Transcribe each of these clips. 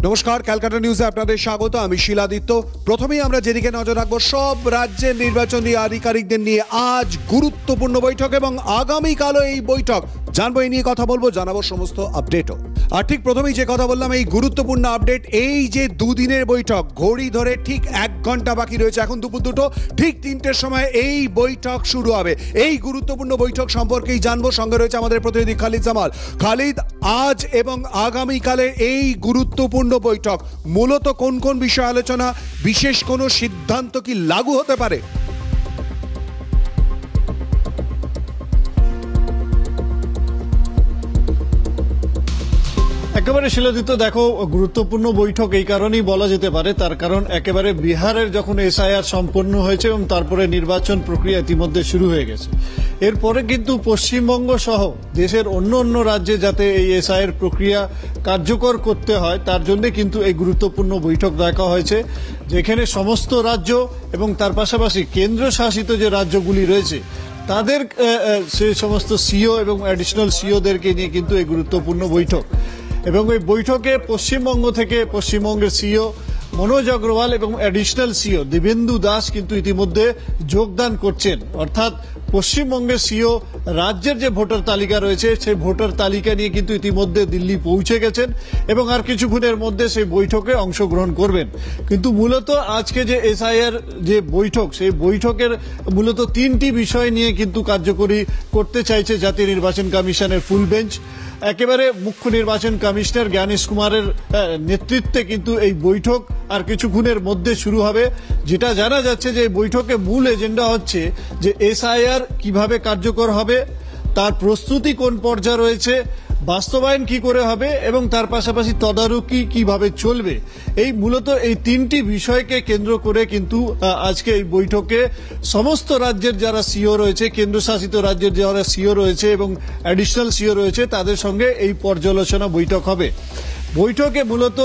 নমস্কার, ক্যালকাটা নিউজে আপনাদের স্বাগত। আমি শিলাদিত্য। প্রথমেই আমরা যেদিকে নজর রাখবো, সব রাজ্যের নির্বাচনী আধিকারিকদের নিয়ে আজ গুরুত্বপূর্ণ বৈঠক এবং আগামীকালও এই বৈঠক। জানবো, এই নিয়ে কথা বলবো, জানাবো সমস্ত আপডেটও। আর ঠিক প্রথমেই যে কথা বললাম, এই গুরুত্বপূর্ণ আপডেট, এই যে দুদিনের বৈঠক, ঘড়ি ধরে ঠিক 1 ঘন্টা বাকি রয়েছে, এখন দুপুর 2টো, ঠিক 3টের সময় এই বৈঠক শুরু হবে। এই গুরুত্বপূর্ণ বৈঠক সম্পর্কেই জানবো। সঙ্গে রয়েছে আমাদের প্রতিনিধি খালিদ জামাল। খালিদ, আজ এবং আগামীকালের এই গুরুত্বপূর্ণ বৈঠক মূলত কোন কোন বিষয় আলোচনা, বিশেষ কোনো সিদ্ধান্ত কি লাগু হতে পারে? একেবারে শিলাদিত্য, দেখো, গুরুত্বপূর্ণ বৈঠক এই কারণেই বলা যেতে পারে, তার কারণ একেবারে বিহারের যখন এসআইআর সম্পন্ন হয়েছে এবং তারপরে নির্বাচন প্রক্রিয়া ইতিমধ্যে শুরু হয়ে গেছে, এরপরে কিন্তু পশ্চিমবঙ্গ সহ দেশের অন্য অন্য রাজ্যে যাতে এই এসআইআর প্রক্রিয়া কার্যকর করতে হয়, তার জন্য কিন্তু এই গুরুত্বপূর্ণ বৈঠক ডাকা হয়েছে, যেখানে সমস্ত রাজ্য এবং তার পাশাপাশি কেন্দ্রশাসিত যে রাজ্যগুলি রয়েছে তাদের সেই সমস্ত সিও এবং অ্যাডিশনাল সিওদেরকে নিয়ে কিন্তু এই গুরুত্বপূর্ণ বৈঠক। এবং এই বৈঠকে পশ্চিমবঙ্গ থেকে পশ্চিমবঙ্গের সিও মনোজ অগ্রওয়াল এবং অ্যাডিশনাল সিও দিবেন্দু দাস কিন্তু ইতিমধ্যে যোগদান করছেন। অর্থাৎ পশ্চিমবঙ্গের সিও রাজ্যের যে ভোটার তালিকা রয়েছে সেই ভোটার তালিকা নিয়ে কিন্তু ইতিমধ্যে দিল্লি পৌঁছে গেছেন এবং আর কিছুক্ষণের মধ্যে সেই বৈঠকে অংশগ্রহণ করবেন। কিন্তু মূলত আজকে যে এসআইআর যে বৈঠক, সেই বৈঠকের মূলত 3টি বিষয় নিয়ে কিন্তু কার্যকরী করতে চাইছে জাতীয় নির্বাচন কমিশনের ফুল বেঞ্চ। একেবারে মুখ্য নির্বাচন কমিশনার জ্ঞানেশ কুমারের নেতৃত্বে কিন্তু এই বৈঠক আর কিছুক্ষণের মধ্যে শুরু হবে। যেটা জানা যাচ্ছে যে এই বৈঠকে মূল এজেন্ডা হচ্ছে যে এসআইআর কিভাবে কার্যকর হবে, তার প্রস্তুতি কোন পর্যায়ে রয়েছে, বাস্তবায়ন কি করে হবে এবং তার পাশাপাশি তদারকি কিভাবে চলবে। এই মূলত এই 3টি বিষয়কে কেন্দ্র করে কিন্তু আজকে এই বৈঠকে সমস্ত রাজ্যের যারা সিও রয়েছে, কেন্দ্রশাসিত রাজ্যের যারা সিও রয়েছে এবং অ্যাডিশনাল সিও রয়েছে, তাদের সঙ্গে এই পর্যালোচনা বৈঠক হবে। বৈঠকে মূলত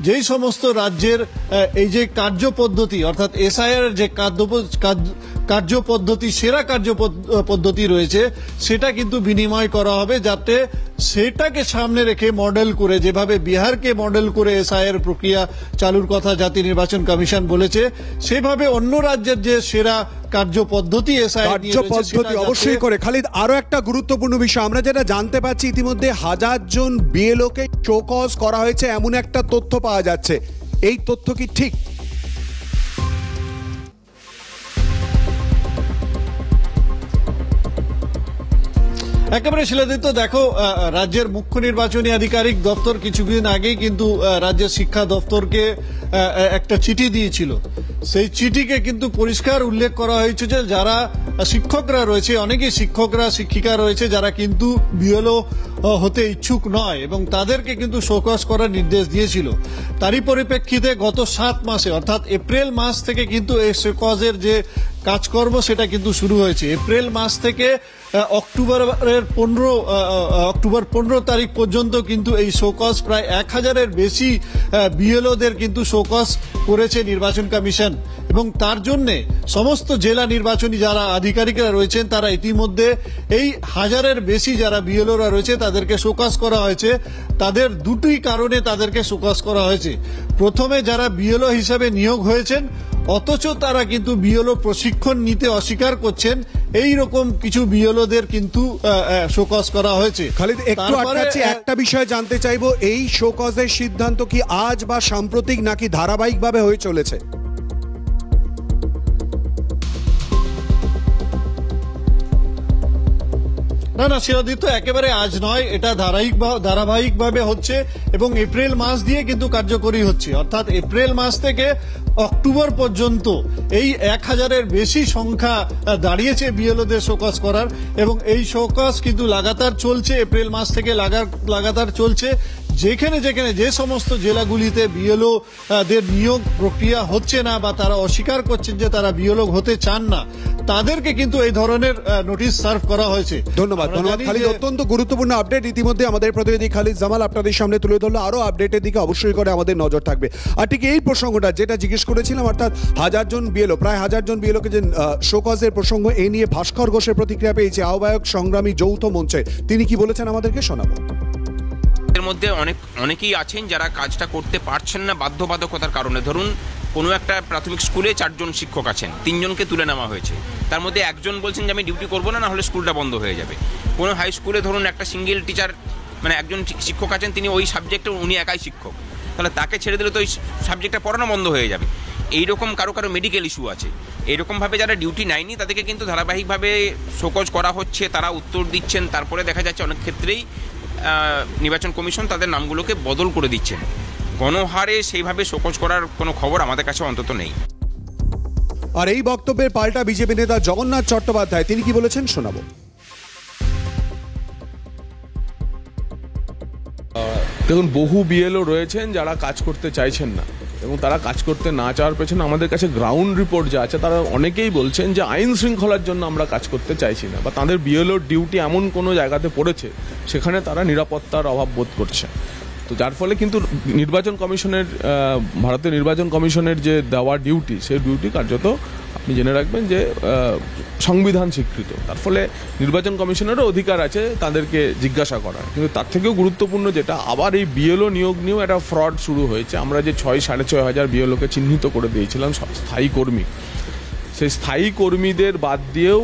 যেই সমস্ত রাজ্যের এই যে কার্যপদ্ধতি, অর্থাৎ এসআইআর যে কার্যপদ্ধতি, সেরা কার্যপদ্ধতি রয়েছে, সেটা কিন্তু বিনিময় করা হবে, যাতে সেটাকে সামনে রেখে মডেল করে, যেভাবে বিহারকে মডেল করে এসআইআর প্রক্রিয়া চালুর কথা জাতীয় নির্বাচন কমিশন বলেছে, সেভাবে অন্য রাজ্যের যে সেরা কার্যপদ্ধতি কার্যপদ্ধতি অবশ্যই করে। খালিদ, আরো একটা গুরুত্বপূর্ণ বিষয় আমরা যেটা জানতে পারছি, ইতিমধ্যে 1000 জন বিএলওকে শোকজ করা হয়েছে, এমন একটা তথ্য পাওয়া যাচ্ছে। এই তথ্য কি ঠিক? একেবারে শিলাদিত্য, দেখো, রাজ্যের মুখ্য নির্বাচনী আধিকারিক দপ্তর কিছুদিন আগেই কিন্তু রাজ্যের শিক্ষা দপ্তরকে একটা চিঠি দিয়েছিল। সেই চিঠিকে কিন্তু পরিষ্কার উল্লেখ করা হয়েছে যে যারা শিক্ষকরা রয়েছে, অনেকেই শিক্ষকরা শিক্ষিকা রয়েছে যারা কিন্তু বিএলও হতে ইচ্ছুক নয় এবং তাদেরকে কিন্তু শোকজ করার নির্দেশ দিয়েছিল। তারই পরিপ্রেক্ষিতে গত 7 মাসে, অর্থাৎ এপ্রিল মাস থেকে কিন্তু এই শোকজের যে কাজকর্ম সেটা কিন্তু শুরু হয়েছে। এপ্রিল মাস থেকে অক্টোবর 15 তারিখ পর্যন্ত কিন্তু এই শোকজ প্রায় 1000-এর বেশি বিএলওদের কিন্তু শোকজ করেছে নির্বাচন কমিশন এবং তার জন্য সমস্ত জেলা নির্বাচনী যারা আধিকারিকরা রয়েছেন তারা ইতিমধ্যে এই 1000-এর বেশি যারা বিএলওরা রয়েছে তাদেরকে শোকজ করা হয়েছে। তাদের দুটি কারণে তাদেরকে শোকজ করা হয়েছে। প্রথমে যারা বিএলও হিসেবে নিয়োগ হয়েছেন অথচ তারা কিন্তু বিএলও প্রশিক্ষণ নিতে অস্বীকার করছেন, এই রকম কিছু বিএলওদের কিন্তু শোকজ করা হয়েছে। খালিদ, একটু আটকাচ্ছি, একটা বিষয় জানতে চাইবো, এই শোকজের সিদ্ধান্ত কি আজ বা সাম্প্রতিক নাকি ধারাবাহিকভাবে হয়ে চলেছে? না না শিলাদিত্য, একেবারে আজ নয়, এটা ধারাবাহিকভাবে হচ্ছে এবং এপ্রিল মাস দিয়ে কিন্তু কার্যকরী হচ্ছে। অর্থাৎ এপ্রিল মাস থেকে অক্টোবর পর্যন্ত এই 1000-এর বেশি সংখ্যা দাঁড়িয়েছে বিএলওদের শোকজ করার এবং এই শোকজ কিন্তু লাগাতার চলছে, এপ্রিল মাস থেকে লাগাতার চলছে। যেখানে যেখানে যে সমস্ত জেলাগুলিতে বিএলও দের নিয়োগ প্রক্রিয়া হচ্ছে না বা তারা অস্বীকার করছেন যে তারা বিএলও হতে চান না, তাদেরকে কিন্তু এই ধরনের নোটিশ সার্ভ করা হয়েছে। ধন্যবাদ খালিদ, অত্যন্ত গুরুত্বপূর্ণ আপডেট ইতিমধ্যে আমাদের প্রতিনিধি খালিদ জামাল আপনাদের সামনে তুলে ধরলো। আরো আপডেটের দিকে অবশ্যই করে আমাদের নজর থাকবে। আর ঠিক এই প্রসঙ্গটা যেটা জিজ্ঞেস করেছিলাম, অর্থাৎ 1000 জন বিএলও, প্রায় 1000 জন বিএলওকে যে শোকজের প্রসঙ্গ, এ নিয়ে ভাস্কর ঘোষের প্রতিক্রিয়া পেয়েছে আহ্বায়ক সংগ্রামী যৌথ মঞ্চে। তিনি কি বলেছেন আমাদেরকে শোনাবো। মধ্যে অনেকেই আছেন যারা কাজটা করতে পারছেন না বাধ্যবাধকতার কারণে। ধরুন কোনো একটা প্রাথমিক স্কুলে 4 জন শিক্ষক আছেন, 3 জনকে তুলে নেওয়া হয়েছে, তার মধ্যে একজন বলছেন যে আমি ডিউটি করবো না, হলে স্কুলটা বন্ধ হয়ে যাবে। কোনো হাই স্কুলে ধরুন একটা সিঙ্গেল টিচার, মানে একজন শিক্ষক আছেন, তিনি ওই সাবজেক্টে উনি একাই শিক্ষক, তাহলে তাকে ছেড়ে দিলে তো ওই সাবজেক্টটা পড়ানো বন্ধ হয়ে যাবে। এইরকম কারো মেডিকেল ইস্যু আছে, এইরকমভাবে যারা ডিউটি নেয়নি তাদেরকে কিন্তু ধারাবাহিকভাবে শোকজ করা হচ্ছে, তারা উত্তর দিচ্ছেন। তারপরে দেখা যাচ্ছে অনেক ক্ষেত্রেই নির্বাচন কমিশন তাদের নামগুলোকে বদল করে দিচ্ছেন। গণহারে সেইভাবে শোকজ করার কোনো খবর আমাদের কাছে অন্তত নেই। আর এই বক্তব্যের পাল্টা বিজেপি নেতা জগন্নাথ চট্টোপাধ্যায় তিনি কি বলেছেন শোনাবো। দেখুন, বহু বিএলও রয়েছেন যারা কাজ করতে চাইছেন না, এবং তারা কাজ করতে না চাওয়ার পেছনে আমাদের কাছে গ্রাউন্ড রিপোর্ট যা আছে তারা অনেকেই বলছেন যে আইন শৃঙ্খলার জন্য আমরা কাজ করতে চাইছি না, বা তাদের বিএলওর ডিউটি এমন কোনো জায়গাতে পড়েছে সেখানে তারা নিরাপত্তার অভাব বোধ করছে। তো যার ফলে কিন্তু নির্বাচন কমিশনের, ভারতীয় নির্বাচন কমিশনের যে দেওয়া ডিউটি, সেই ডিউটি কার্যত আপনি জেনে রাখবেন যে সংবিধান স্বীকৃত। তার ফলে নির্বাচন কমিশনেরও অধিকার আছে তাদেরকে জিজ্ঞাসা করার। কিন্তু তার থেকেও গুরুত্বপূর্ণ যেটা, আবার এই বিএলও নিয়োগ নিয়েও একটা ফ্রড শুরু হয়েছে। আমরা যে 6-6.5 হাজার বিএলওকে চিহ্নিত করে দিয়েছিলাম স্থায়ী কর্মী, সেই স্থায়ী কর্মীদের বাদ দিয়েও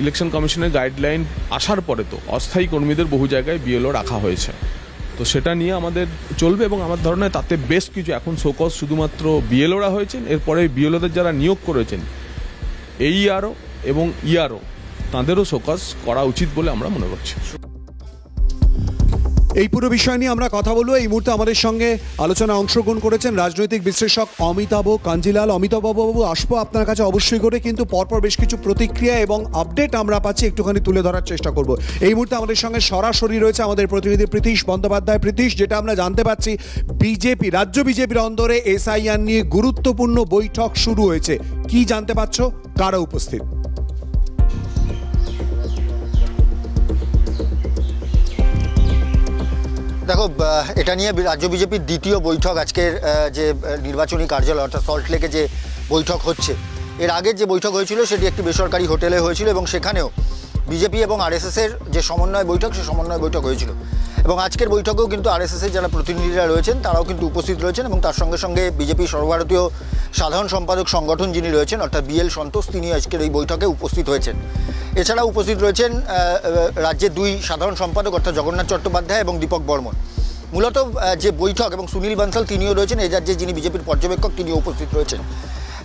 ইলেকশন কমিশনের গাইডলাইন আসার পরে তো অস্থায়ী কর্মীদের বহু জায়গায় বিএলও রাখা হয়েছে। তো সেটা নিয়ে আমাদের চলবে, এবং আমার ধারণা তাতে বেশ কিছু এখন শোকজ শুধুমাত্র বিএলওরা হয়েছেন, এরপরে বিএলওদের যারা নিয়োগ করেছেন এইআরও এবং ইআরও তাঁদেরও শোকজ করা উচিত বলে আমরা মনে করছি। এই পুরো বিষয় নিয়ে আমরা কথা বলবো। এই মুহূর্তে আমাদের সঙ্গে আলোচনা অংশগ্রহণ করেছেন রাজনৈতিক বিশ্লেষক অমিতাভ কাঞ্জিলাল। অমিতাভ বাবু, আসবো আপনার কাছে অবশ্যই করে, কিন্তু পরপর বেশ কিছু প্রতিক্রিয়া এবং আপডেট আমরা পাচ্ছি, একটুখানি তুলে ধরার চেষ্টা করব। এই মুহূর্তে আমাদের সঙ্গে সরাসরি রয়েছে আমাদের প্রতিনিধি প্রীতিশ বন্দ্যোপাধ্যায়। প্রীতিশ, যেটা আমরা জানতে পারছি, বিজেপি, রাজ্য বিজেপির অন্দরে এসআইআর নিয়ে গুরুত্বপূর্ণ বৈঠক শুরু হয়েছে, কি জানতে পারছো, কারা উপস্থিত? দেখো, এটা নিয়ে রাজ্য বিজেপির দ্বিতীয় বৈঠক আজকের যে নির্বাচনী কার্যালয় অর্থাৎ সল্টলেকে যে বৈঠক হচ্ছে, এর আগের যে বৈঠক হয়েছিল সেটি একটি বেসরকারি হোটেলে হয়েছিল, এবং সেখানেও বিজেপি এবং আরএসএসের যে সমন্বয় বৈঠক, সে সমন্বয় বৈঠক হয়েছিল। এবং আজকের বৈঠকেও কিন্তু আরএসএসের যারা প্রতিনিধিরা রয়েছেন তারাও কিন্তু উপস্থিত রয়েছেন, এবং তার সঙ্গে সঙ্গে বিজেপি সর্বভারতীয় সাধারণ সম্পাদক সংগঠন যিনি রয়েছেন অর্থাৎ বিএল সন্তোষ, তিনি আজকের এই বৈঠকে উপস্থিত হয়েছেন। এছাড়াও উপস্থিত রয়েছেন রাজ্যের 2 সাধারণ সম্পাদক অর্থাৎ জগন্নাথ চট্টোপাধ্যায় এবং দীপক বর্মন। মূলত যে বৈঠক, এবং সুনীল বানসাল তিনিও রয়েছেন, এই রাজ্যে যিনি বিজেপির পর্যবেক্ষক, তিনিও উপস্থিত রয়েছেন।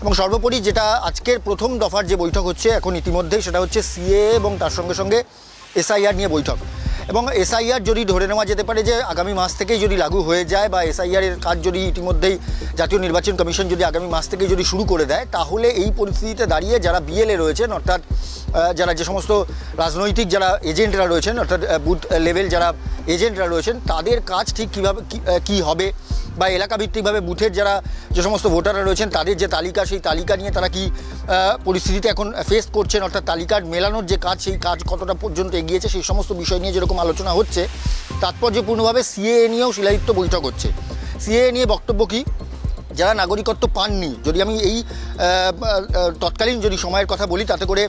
এবং সর্বোপরি যেটা আজকের প্রথম দফার যে বৈঠক হচ্ছে এখন ইতিমধ্যেই, সেটা হচ্ছে সিএ এবং তার সঙ্গে সঙ্গে এসআইআর নিয়ে বৈঠক। এবং এসআইআর যদি ধরে নেওয়া যেতে পারে যে আগামী মাস থেকেই যদি লাগু হয়ে যায়, বা এসআইআরের কাজ যদি ইতিমধ্যেই জাতীয় নির্বাচন কমিশন যদি আগামী মাস থেকেই যদি শুরু করে দেয়, তাহলে এই পরিস্থিতিতে দাঁড়িয়ে যারা বিএলএ রয়েছেন, অর্থাৎ যারা যে সমস্ত রাজনৈতিক যারা এজেন্টরা রয়েছেন, অর্থাৎ বুথ লেভেল যারা এজেন্টরা রয়েছেন, তাদের কাজ ঠিক কীভাবে কী হবে, বা এলাকাভিত্তিকভাবে বুথের যারা যে সমস্ত ভোটাররা রয়েছেন তাদের যে তালিকা, সেই তালিকা নিয়ে তারা কি পরিস্থিতিতে এখন ফেস করছেন, অর্থাৎ তালিকার মেলানোর যে কাজ, সেই কাজ কতটা পর্যন্ত এগিয়েছে, সেই সমস্ত বিষয় নিয়ে যেরকম আলোচনা হচ্ছে, তাৎপর্যপূর্ণভাবে সিএএ নিয়েও শিলায়িত্ব বৈঠক হচ্ছে। সিএএ নিয়ে বক্তব্য কী, যারা নাগরিকত্ব পাননি, যদি আমি এই তৎকালীন যদি সময়ের কথা বলি, তাতে করে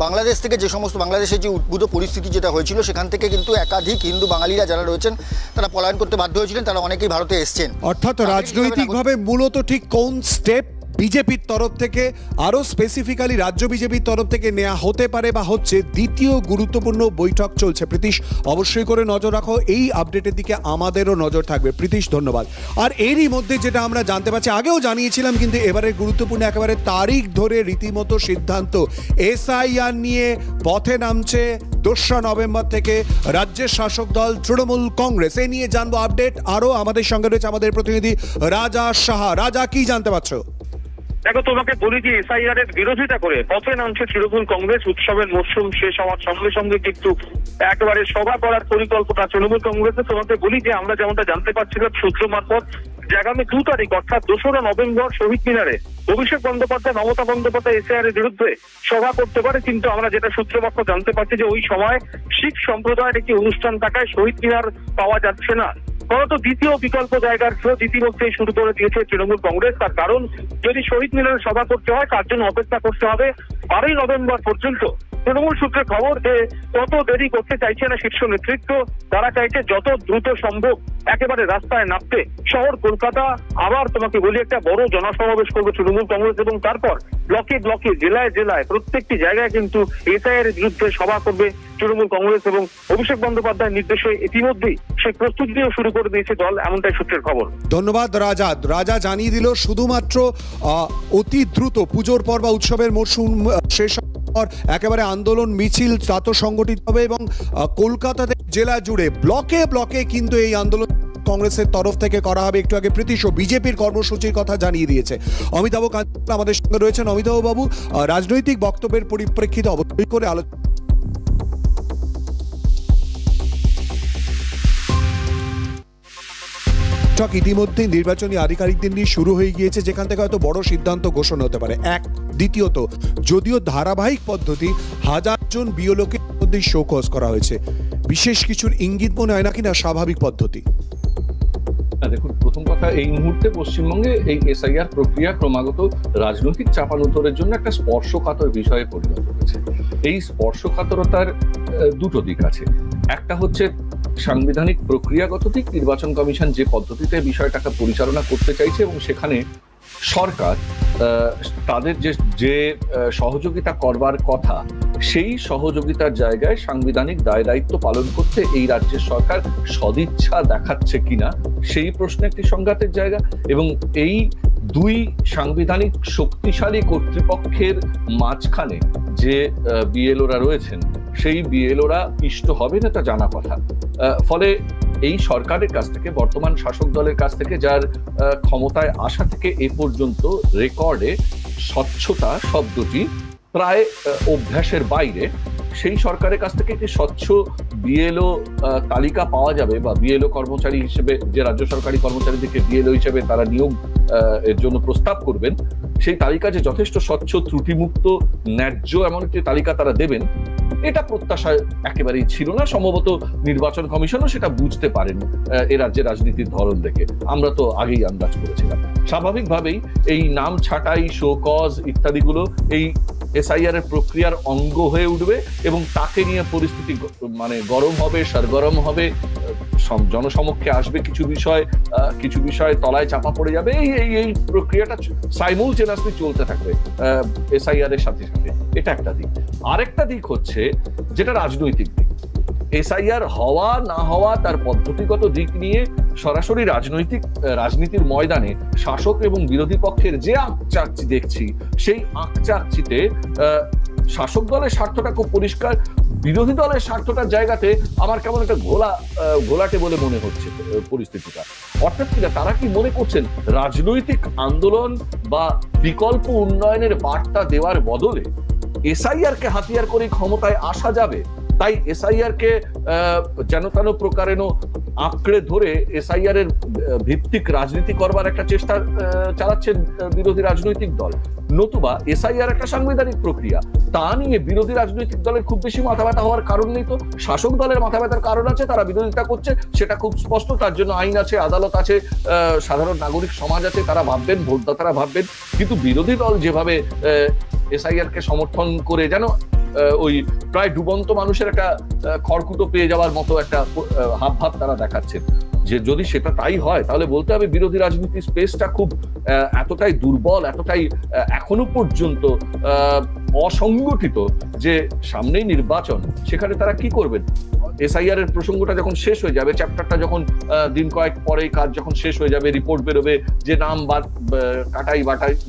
বাংলাদেশ থেকে যে সমস্ত, বাংলাদেশের যে উদ্ভূত পরিস্থিতি যেটা হয়েছিল, সেখান থেকে কিন্তু একাধিক হিন্দু বাঙালিরা যারা রয়েছেন তারা পলায়ন করতে বাধ্য হয়েছিলেন, তারা অনেকেই ভারতে এসছেন। অর্থাৎ রাজনৈতিকভাবে মূলত ঠিক কোন স্টেপ বিজেপির তরফ থেকে, আরও স্পেসিফিক্যালি রাজ্য বিজেপির তরফ থেকে নেওয়া হতে পারে বা হচ্ছে, দ্বিতীয় গুরুত্বপূর্ণ বৈঠক চলছে। প্রীতিশ, অবশ্যই করে নজর রাখো, এই আপডেটের দিকে আমাদেরও নজর থাকবে। প্রীতিশ, ধন্যবাদ। আর এরই মধ্যে যেটা আমরা জানতে পারছি, আগেও জানিয়েছিলাম, কিন্তু এবারে গুরুত্বপূর্ণ একেবারে তারিখ ধরে রীতিমতো সিদ্ধান্ত, এসআইআর নিয়ে পথে নামছে 2রা নভেম্বর থেকে রাজ্যের শাসক দল তৃণমূল কংগ্রেস। এ নিয়ে জানবো আপডেট আরও। আমাদের সঙ্গে রয়েছে আমাদের প্রতিনিধি রাজা সাহা। রাজা, কি জানতে পারছো? দেখো, তোমাকে বলি যে এসআইআর এর বিরোধিতা করে পথে নামছে তৃণমূল কংগ্রেস। উৎসবের মরশুম শেষ হওয়ার সঙ্গে সঙ্গে কিন্তু একেবারে সভা করার পরিকল্পনা তৃণমূল কংগ্রেসের। তোমাকে বলি যে আমরা যেমনটা জানতে পারছিলাম সূত্র মারফত, যে আগামী 2 তারিখ অর্থাৎ 2রা নভেম্বর শহীদ মিনারে অভিষেক বন্দ্যোপাধ্যায়, মমতা বন্দ্যোপাধ্যায় এসআইআর এর বিরুদ্ধে সভা করতে পারে। কিন্তু আমরা যেটা সূত্র মারফত জানতে পারছি যে ওই সময় শিখ সম্প্রদায়ের একটি অনুষ্ঠান থাকায় শহীদ মিনার পাওয়া যাচ্ছে না। ফলত দ্বিতীয় বিকল্প জায়গার খোঁজ ইতিমধ্যেই শুরু করে দিয়েছে তৃণমূল কংগ্রেস। তার কারণ, যদি শহীদ মিনারে সভা করতে হয় তার জন্য অপেক্ষা করতে হবে 12ই নভেম্বর পর্যন্ত। তৃণমূল সূত্রে খবর যে তত দেরি করতে চাইছে না শীর্ষ নেতৃত্ব। তারা চাইছে যত দ্রুত সম্ভব একেবারে রাস্তায় নামতে। শহর কলকাতা আবার তোমাকে বলি একটা বড় জনসমাবেশ করবে তৃণমূল কংগ্রেস, এবং তারপর ব্লকে ব্লকে জেলায় জেলায় প্রত্যেকটি জায়গায় কিন্তু এসআইআর এর বিরুদ্ধে সভা করবে তৃণমূল কংগ্রেস। এবং অভিষেক বন্দ্যোপাধ্যায়ের নির্দেশে ইতিমধ্যেই সেই প্রস্তুতিও শুরু করে দিয়েছে দল, এমনটাই সূত্রের খবর। ধন্যবাদ রাজা জানিয়ে দিল শুধুমাত্র অতি দ্রুত পুজোর পর বা উৎসবের মরশুম শেষ পর একেবারে আন্দোলন মিছিল তা তো সংগঠিত হবে, এবং কলকাতাতে জেলা জুড়ে ব্লকে ব্লকে কিন্তু এই আন্দোলন কংগ্রেসের তরফ থেকে করা হবে। একটু আগে প্রীতিশ বিজেপির কর্মসূচির কথা জানিয়ে দিয়েছে। অমিতাভ কান্ত আমাদের সঙ্গে রয়েছেন। অমিতাভ বাবু, রাজনৈতিক বক্তব্যের পরিপ্রেক্ষিতে অবশ্যই করে আলোচনা ইতিমধ্যে নির্বাচনী আধিকারিকদের নিয়ে শুরু হয়ে গিয়েছে, যেখান থেকে হয়তো বড় সিদ্ধান্ত ঘোষণা হতে পারে। এক, দ্বিতীয়ত যদিও ধারাবাহিক পদ্ধতি 1000 জন বিএলওকে মধ্যে শোকজ করা হয়েছে, বিশেষ কিছুর ইঙ্গিত মনে হয় নাকি না স্বাভাবিক পদ্ধতি? দেখুন, প্রথম কথা, এই মুহূর্তে পশ্চিমবঙ্গে এই এসআইআর প্রক্রিয়া ক্রমাগত রাজনৈতিক চাপানোতরের জন্য একটা স্পর্শকাতর বিষয়ে পরিণত হয়েছে। এই স্পর্শকাতরতার দুটো দিক আছে। একটা হচ্ছে সাংবিধানিক প্রক্রিয়াগত দিক। নির্বাচন কমিশন যে পদ্ধতিতে বিষয়টাকে পরিচালনা করতে চাইছে এবং সেখানে সরকার তাদের যে সহযোগিতা করবার কথা, সেই সহযোগিতার জায়গায় সাংবিধানিক দায় দায়িত্ব পালন করতে এই রাজ্যের সরকার সদিচ্ছা দেখাচ্ছে কিনা, সেই প্রশ্নে একটি সংঘাতের জায়গা। এবং এই দুই সাংবিধানিক শক্তিশালী কর্তৃপক্ষের মাঝখানে যে বিএলওরা রয়েছেন, সেই বিএলওরা ইষ্ট হবে না তা জানা কথা। ফলে এই সরকারের কাছ থেকে, বর্তমান শাসক দলের কাছ থেকে, যার ক্ষমতায় আসা থেকে এ পর্যন্ত রেকর্ডে স্বচ্ছতা শব্দটি প্রায় অভ্যাসের বাইরে, সেই সরকারের কাছ থেকে একটি স্বচ্ছ বিএলও তালিকা পাওয়া যাবে, বা বিএলও কর্মচারী হিসেবে যে রাজ্য সরকারি কর্মচারীদেরকে বিএলও হিসেবে তারা নিয়োগ এর জন্য প্রস্তাব করবেন, সেই তালিকা যে যথেষ্ট স্বচ্ছ, ত্রুটিমুক্ত, ন্যায্য এমন একটি তালিকা তারা দেবেন, এটা প্রত্যাশা একেবারেই ছিল না। সম্ভবত নির্বাচন কমিশনও সেটা বুঝতে পারেন এ রাজ্যের রাজনীতির ধরন দেখে। আমরা তো আগেই আন্দাজ করেছিলাম। স্বাভাবিকভাবেই এই নাম ছাঁটাই, শোকজ ইত্যাদিগুলো এই এসআইআর এর প্রক্রিয়ার অঙ্গ হয়ে উঠবে, এবং তাকে নিয়ে পরিস্থিতি মানে গরম হবে, সরগরম হবে, জনসমক্ষে আসবে কিছু বিষয় তলায় চাপা পড়ে যাবে। এই প্রক্রিয়াটা সাইমুলটেনিয়াসলি চলতে থাকবে এসআইআর এর সাথে সাথে। এটা একটা দিক। আরেকটা দিক হচ্ছে যেটা রাজনৈতিক দিক। এসআইআর হওয়া না হওয়া তার পদ্ধতিগত দিক নিয়ে সরাসরি রাজনীতির ময়দানে শাসক এবং বিরোধী পক্ষের যে আকচাকচি দেখছি, সেই আকচাকচিতে শাসক দলের স্বার্থটা খুব পরিষ্কার, বিরোধী দলের স্বার্থটার জায়গাতে আমার কেমন একটা ঘোলাটে বলে মনে হচ্ছে পরিস্থিতিটা। অর্থাৎ কিনা, তারা কি মনে করছেন রাজনৈতিক আন্দোলন বা বিকল্প উন্নয়নের বার্তা দেওয়ার বদলে এসআইআর কে হাতিয়ার করে ক্ষমতায় আসা যাবে? তাই এসআইআর কে যেন তেন প্রকারেণ আঁকড়ে ধরে এসআইআর এর ভিত্তিক রাজনীতি করবার একটা চেষ্টা চালাচ্ছেন বিরোধী রাজনৈতিক দল। নতুবা এসআইআর একটা সাংবিধানিক প্রক্রিয়া, তা নিয়ে বিরোধী রাজনৈতিক দলের খুব বেশি মাথা ব্যথা হওয়ার কারণ নেই। তো শাসক দলের মাথা ব্যথার কারণ আছে, তারা বিরোধিতা করছে, সেটা খুব স্পষ্ট। তার জন্য আইন আছে, আদালত আছে, সাধারণ নাগরিক সমাজ আছে, তারা ভাববেন, ভোটদাতারা ভাববেন। কিন্তু বিরোধী দল যেভাবে এসআইআর কে সমর্থন করে যেন ওই প্রায় ডুবন্ত মানুষের একটা খড়কুটো পেয়ে যাওয়ার মতো একটা হাবভাব তারা দেখাচ্ছেন, যে যদি সেটা তাই হয় তাহলে বলতে হবে বিরোধী রাজনীতির স্পেসটা খুব এতটাই দুর্বল, এতটাই এখনো পর্যন্ত অসংগঠিত, যে সামনেই নির্বাচন, সেখানে তারা কি করবেন? এসআইআর এর প্রসঙ্গটা যখন শেষ হয়ে যাবে, চ্যাপ্টারটা যখন দিন কয়েক পরে কাজ যখন শেষ হয়ে যাবে, রিপোর্ট বেরোবে, যে নাম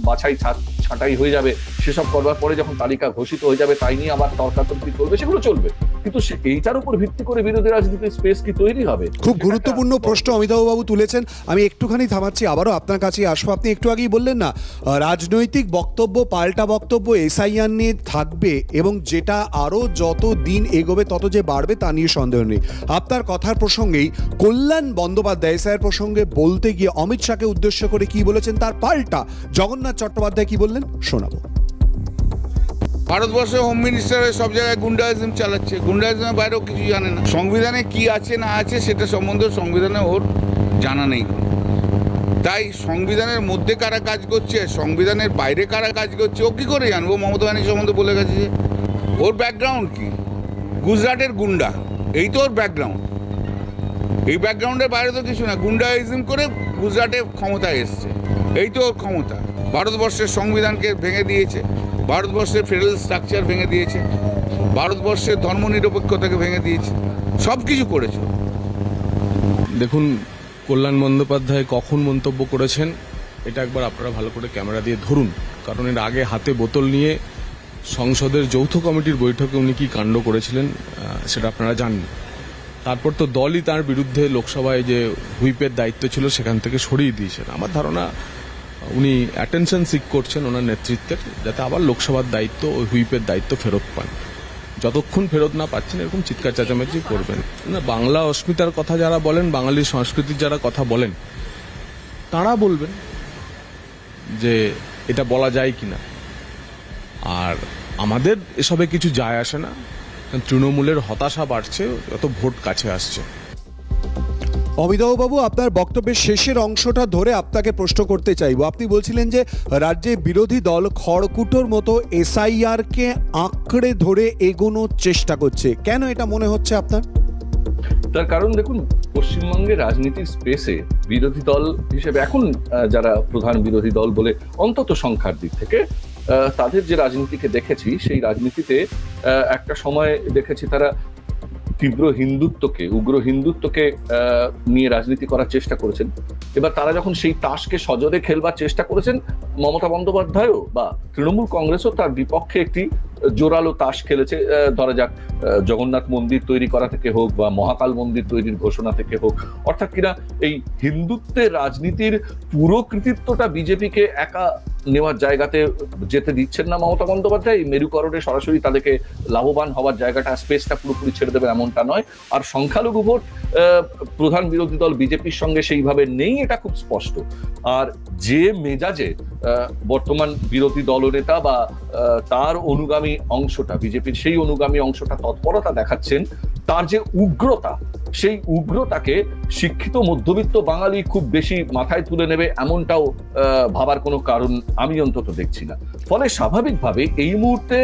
বাছাই ছাঁটাই হয়ে যাবে, সেসব করবার পরে যখন তালিকা ঘোষিত হয়ে যাবে, তাই নিয়ে আবার তর্কাতর্কি চলবে, সেগুলো চলবে। কিন্তু এইটার উপর ভিত্তি করে বিরোধী রাজনীতির স্পেস কি তৈরি হবে? খুব গুরুত্বপূর্ণ প্রশ্ন অমিতাভ বাবু তুলেছেন। আমি একটুখানি থামাচ্ছি, আবারও আপনার কাছে আসবো। আপনি একটু আগেই বললেন না, রাজনৈতিক বক্তব্য, পাল্টা বক্তব্য এসআইআর নিয়ে থাকবে, এবং যেটা আরো যত দিন এগোবে তত যে বাড়বে তা নিয়ে সন্দেহ নেই। আপনার কথার প্রসঙ্গেই কল্যাণ বন্দ্যোপাধ্যায় এসআইআর প্রসঙ্গে বলতে গিয়ে অমিত শাহকে উদ্দেশ্য করে কি বলেছেন, তার পাল্টা জগন্নাথ চট্টোপাধ্যায় কি বললেন শোনাবো। ভারতবর্ষে হোম মিনিস্টার সব জায়গায় গুন্ডাইজম চালাচ্ছে, গুন্ডাইজমের বাইরেও কিছু জানে না। সংবিধানে কি আছে না আছে সেটা সম্বন্ধে সংবিধানে ওর জানা নেই। তাই সংবিধানের মধ্যে কারা কাজ করছে, সংবিধানের বাইরে কারা কাজ করছে, ও কি করে জানবো? মমতা ব্যানার্জি সম্বন্ধে বলে গেছে যে ওর ব্যাকগ্রাউন্ড কি? গুজরাটের গুন্ডা, এই তো ওর ব্যাকগ্রাউন্ড। এই ব্যাকগ্রাউন্ডের বাইরে তো কিছু না, গুন্ডাইজম করে গুজরাটে ক্ষমতায় এসছে, এই তো ওর ক্ষমতা। ভারতবর্ষের সংবিধানকে ভেঙে দিয়েছে, ভারতবর্ষের ফেডারেল স্ট্রাকচার ভেঙে দিয়েছে, ভারতবর্ষের ধর্মনিরপেক্ষতাকে ভেঙে দিয়েছে, সব কিছু করেছে। দেখুন, কল্যাণ বন্দ্যোপাধ্যায় কখন মন্তব্য করেছেন এটা একবার আপনারা ভালো করে ক্যামেরা দিয়ে ধরুন, কারণ এর আগে হাতে বোতল নিয়ে সংসদের যৌথ কমিটির বৈঠকে উনি কি কাণ্ড করেছিলেন সেটা আপনারা জানেন। তারপর তো দলই তার বিরুদ্ধে লোকসভায় যে হুইপের দায়িত্ব ছিল সেখান থেকে সরিয়ে দিয়েছেন। আমার ধারণা উনি অ্যাটেনশন সিক করছেন ওনার নেতৃত্বের, যাতে আবার লোকসভার দায়িত্ব ওই হুইপের দায়িত্ব ফেরত পান। যতক্ষণ ফেরত না পাচ্ছেন এরকম চিৎকার চেঁচামেচি করবেন না। বাংলা অস্মিতার কথা যারা বলেন, বাঙালি সংস্কৃতির যারা কথা বলেন, তারা বলবেন যে এটা বলা যায় কিনা। আর আমাদের এসবে কিছু যায় আসে না, তৃণমূলের হতাশা বাড়ছে যত ভোট কাছে আসছে। অমিতাভ বাবু, আপনার বক্তব্যের শেষের অংশটা ধরে আপনাকে প্রশ্ন করতে চাইব। আপনি বলছিলেন যে রাজ্যে বিরোধী দল খড়কুটোর মতো এসআইআর কে আঁকড়ে ধরে এগোনোর চেষ্টা করছে, কেন এটা মনে হচ্ছে আপনার? তার কারণ দেখুন, পশ্চিমবঙ্গের রাজনীতির স্পেসে বিরোধী দল হিসেবে এখন যারা প্রধান বিরোধী দল বলে অন্তত সংখ্যার দিক থেকে তাদের যে রাজনীতিকে দেখেছি, সেই রাজনীতিতে একটা সময় দেখেছি তারা তীব্র হিন্দুত্বকে, উগ্র হিন্দুত্বকে নিয়ে রাজনীতি করার চেষ্টা করেছেন। এবার তারা যখন সেই তাসকে সজোরে খেলবার চেষ্টা করেছেন, মমতা বন্দ্যোপাধ্যায়ও বা তৃণমূল কংগ্রেসও তার বিপক্ষে একটি জোরালো তাস খেলেছে। ধরা যাক জগন্নাথ মন্দির তৈরি করা থেকে হোক বা মহাকাল মন্দির তৈরির ঘোষণা থেকে হোক, অর্থাৎ কিনা এই হিন্দুত্বের রাজনীতির পুরো কৃতিত্বটা বিজেপিকে একা নেওয়ার জায়গাতে যেতে দিচ্ছেন না মমতা বন্দ্যোপাধ্যায়। মেরুকরণে সরাসরি তাদেরকে লাভবান হওয়ার জায়গাটা, স্পেসটা পুরোপুরি ছেড়ে দেবে এমনটা নয়। আর সংখ্যালঘু ভোট প্রধান বিরোধী দল বিজেপির সঙ্গে সেইভাবে নেই, এটা খুব স্পষ্ট। আর যে মেজাজে বর্তমান বিরোধী দলনেতা বা তার অনুগামী অংশটা, বিজেপির সেই অনুগামী অংশটা তৎপরতা দেখাচ্ছেন, তার যে উগ্রতা, সেই উগ্রতাকে শিক্ষিত মধ্যবিত্ত বাঙালি খুব বেশি মাথায় তুলে নেবে এমনটাও ভাবার কোনো কারণ আমি অন্তত দেখছি না। ফলে স্বাভাবিকভাবে এই মুহূর্তে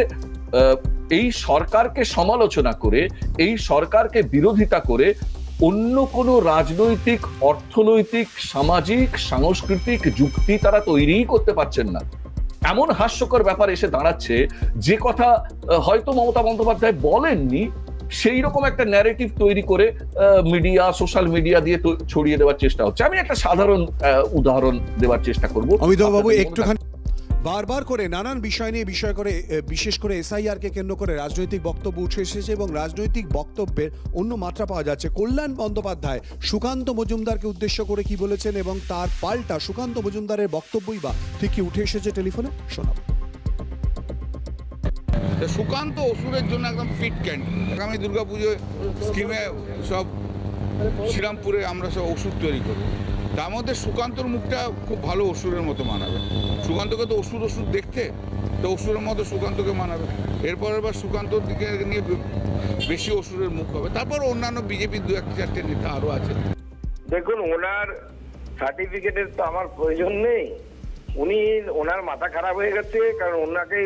এই সরকারকে সমালোচনা করে, এই সরকারকে বিরোধিতা করে অন্য কোনো রাজনৈতিক, অর্থনৈতিক, সামাজিক, সাংস্কৃতিক যুক্তি তারা তৈরিই করতে পারছেন না। এমন হাস্যকর ব্যাপার এসে দাঁড়াচ্ছে, যে কথা হয়তো মমতা বন্দ্যোপাধ্যায় বলেননি, সেই রকম একটা ন্যারেটিভ তৈরি করে মিডিয়া, সোশ্যাল মিডিয়া দিয়ে ছড়িয়ে দেওয়ার চেষ্টা হচ্ছে। আমি একটা সাধারণ উদাহরণ দেওয়ার চেষ্টা করবো। অমিতাভ বাবু, একটুখানি বারবার করে নানান বিষয় নিয়ে বিশেষ করে এসআইআর কে কেন্দ্র করে রাজনৈতিক বক্তব্য উঠে এসেছে এবং রাজনৈতিক বক্তব্যের অন্য মাত্রা পাওয়া যাচ্ছে। কল্যাণ বন্দ্যোপাধ্যায় সুকান্ত মজুমদারকে উদ্দেশ্য করে কি বলেছেন এবং তার পাল্টা সুকান্ত মজুমদারের বক্তব্যই বা ঠিক কি উঠে এসেছে টেলিফোনে শোনাব। সুকান্ত ওষুধের জন্য একদম ফিট ক্যান্ডিডেট। আগামী দুর্গাপুজোয় স্কিমে সব শ্রীরামপুরে আমরা সব ওষুধ তৈরি করি, তার মধ্যে সুকান্তর মুখটা খুব ভালো ওষুধের মতো মানাবে। সুকান্তকে তো ওষুধ দেখতে, তো ওষুধের মতো সুকান্তকে মানাবে। এরপর এবার সুকান্তর দিকে নিয়ে বেশি ওষুধের মুখ হবে। তারপর অন্যান্য বিজেপির 2-4টে নেতা আরও আছে। দেখুন, ওনার সার্টিফিকেটের তো আমার প্রয়োজন নেই। ওনার মাথা খারাপ হয়ে গেছে, কারণ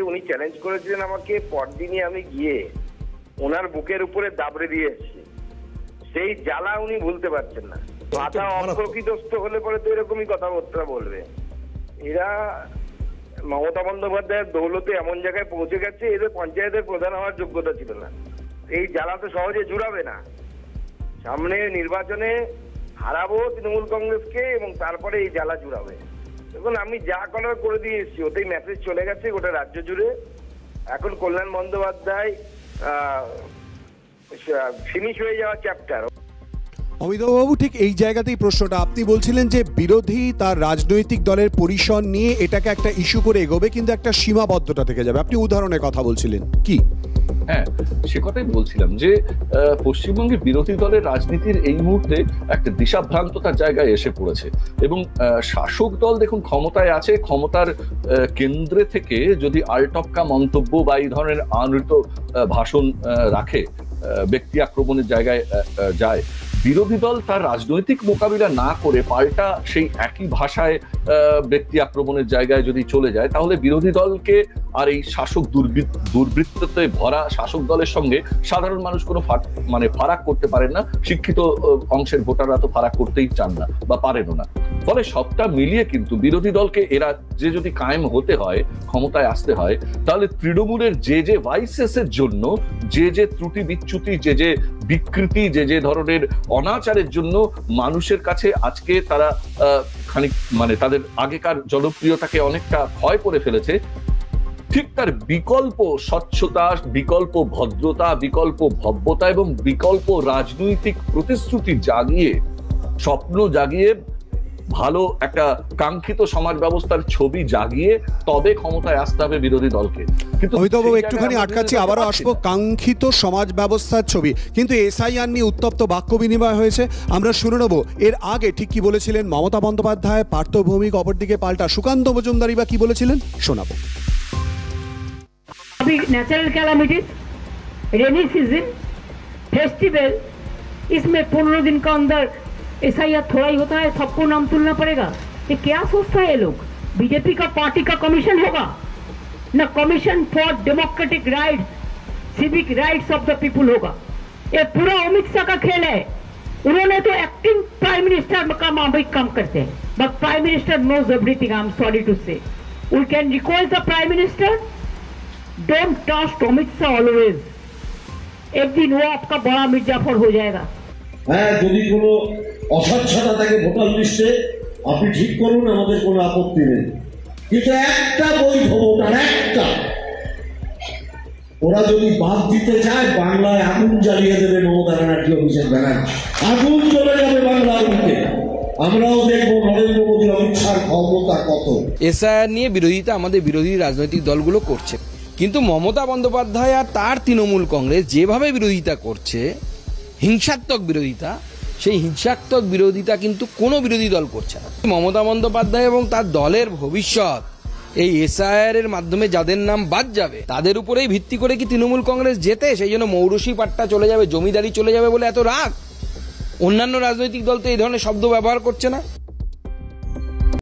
উনি চ্যালেঞ্জ করেছিলেন আমাকে, পরদিনই আমি গিয়ে ওনার বুকের উপরে দাবড়ে দিয়ে এসেছি। সেই জ্বালা উনি ভুলতে পারছেন না। মাথা অপ্রকৃতস্থ হলে পরে তো এরকমই কথাবার্তা বলবে। এরা মমতা বন্দ্যোপাধ্যায়ের দৌলতে এমন জায়গায় পৌঁছে গেছে, এদের পঞ্চায়েতের প্রধান হওয়ার যোগ্যতা ছিল না। এই জ্বালা তো সহজে জুড়াবে না। সামনে নির্বাচনে হারাবো তৃণমূল কংগ্রেসকে এবং তারপরে এই জ্বালা জুড়াবে। দেখুন, আমি যা করার করে দিয়ে এসেছি, ওতেই মেসেজ চলে গেছে গোটা রাজ্য জুড়ে। এখন কল্যাণ বন্দ্যোপাধ্যায় ফিনিশ হয়ে যাওয়া চ্যাপ্টার। অমিতাভবাবু, ঠিক এই জায়গাতেই প্রশ্নটা। আপনি বলছিলেন যে বিরোধী তার রাজনৈতিক দলের পরিসর নিয়ে এটাকে একটা ইস্যু করে এগোবে, কিন্তু একটা সীমাবদ্ধতা থেকে যাবে। আপনি উদাহরণের কথা বলছিলেন কি? হ্যাঁ, সে কথাই বলছিলাম যে পশ্চিমবঙ্গের বিরোধী দলের রাজনীতির এই মুহূর্তে একটা দিশাভ্রান্ততার জায়গায় এসে পড়েছে এবং শাসক দল দেখুন ক্ষমতায় আছে, ক্ষমতার কেন্দ্রে থেকে যদি আলটপকা মন্তব্য বা এই ধরনের আনৃত ভাষণ রাখে, ব্যক্তি আক্রমণের জায়গায় যায়, বিরোধী দল তার রাজনৈতিক মোকাবিলা না করে পাল্টা সেই একই ভাষায় ব্যক্তি আক্রমণের জায়গায় যদি চলে যায়, তাহলে বিরোধী দলকে আর এই শাসক দুর্বৃত্ততে ভরা শাসক দলের সঙ্গে সাধারণ মানুষ কোনো ফারাক করতে পারেন না। শিক্ষিত অংশের ভোটাররা তো ফারাক করতেই চান না বা পারেনও না। ফলে সবটা মিলিয়ে কিন্তু বিরোধী দলকে এরা যে যদি কায়েম হতে হয়, ক্ষমতায় আসতে হয়, তাহলে তৃণমূলের যে ভাইসেসের জন্য যে ত্রুটি বিচ্যুতি, যে বিকৃতি, যে ধরনের অনাচারের জন্য মানুষের কাছে আজকে তারা খানিক তাদের আগেকার জনপ্রিয়তাকে অনেকটা ক্ষয় করে ফেলেছে, ঠিক তার বিকল্প স্বচ্ছতা, বিকল্প ভদ্রতা, বিকল্প ভব্যতা এবং বিকল্প রাজনৈতিক প্রতিশ্রুতি জাগিয়ে, স্বপ্ন জাগিয়ে, ভালো একটা কাঙ্ক্ষিত সমাজ ব্যবস্থার ছবি জাগিয়ে তবে ক্ষমতায় আসতে হবে বিরোধী দলকে। কিন্তু একটুখানি আটকাচ্ছি, আবারও আসবো। কাঙ্ক্ষিত সমাজ ব্যবস্থার ছবি, কিন্তু এসআইআর নিয়ে উত্তপ্ত বাক্য বিনিময় হয়েছে, আমরা শুনে নেবো। এর আগে ঠিক কি বলেছিলেন মমতা বন্দ্যোপাধ্যায়, পার্থ ভৌমিক অপরদিকে পাল্টা সুকান্ত মজুমদারি বা কি বলেছিলেন শোনাবো। Natural calamities, rainy season, festival, इसमें 15 दिन का अंदर एसआईआर थोड़ा ही होता है, सबको नाम तुलना पड़ेगा। ये क्या सोचता है ये लोग? बीजेपी का पार्टी का कमीशन होगा ना, commission for democratic rights, civic rights of the people होगा। ये पूरा अमित शाह का खेल है। उन्होंने तो एक्टिंग प्राइम मिनिस्टर का मामूलिक काम करते हैं, but prime minister knows everything. I am sorry to say, we can request the prime minister, don't trust Amit Shah always. एक दिन वो आपका बड़ा मिर्जाफर हो जाएगा। হ্যাঁ, যদি কোনো অস্বচ্ছতা থাকে ভোটার লিস্টে আপনি ঠিক করুন, আমাদের কোনো আপত্তি নেই, কিন্তু একটা বৈধ ভোটার, একটা, ওরা যদি বাদ দিতে চায় বাংলায় আগুন জ্বালিয়ে দেবে মমতা ব্যানার্জি, অভিষেক ব্যানার্জি, আগুন চলে যাবে বাংলার বুকে। আমরাও দেখবো নরেন্দ্র মোদী অমিত শাহর ক্ষমতা কত। এসআইআর নিয়ে বিরোধিতা আমাদের বিরোধী রাজনৈতিক দলগুলো করছে, কিন্তু মমতা বন্দ্যোপাধ্যায় আর তার তৃণমূল কংগ্রেস যেভাবে বিরোধিতা করছে, হিংসাত্মক বিরোধিতা, সেই হিংসাত্মক বিরোধিতা কিন্তু কোনো বিরোধী দল করছে না। মমতা বন্দ্যোপাধ্যায় এবং তার দলের ভবিষ্যৎ এই এসআইআর এর মাধ্যমে যাদের নাম বাদ যাবে তাদের উপরেই ভিত্তি করে কি তৃণমূল কংগ্রেস জেতে? সেই জন্য মৌরসি পাট্টা চলে যাবে, জমিদারি চলে যাবে বলে এত রাগ? অন্যান্য রাজনৈতিক দল তো এই ধরনের শব্দ ব্যবহার করছে না।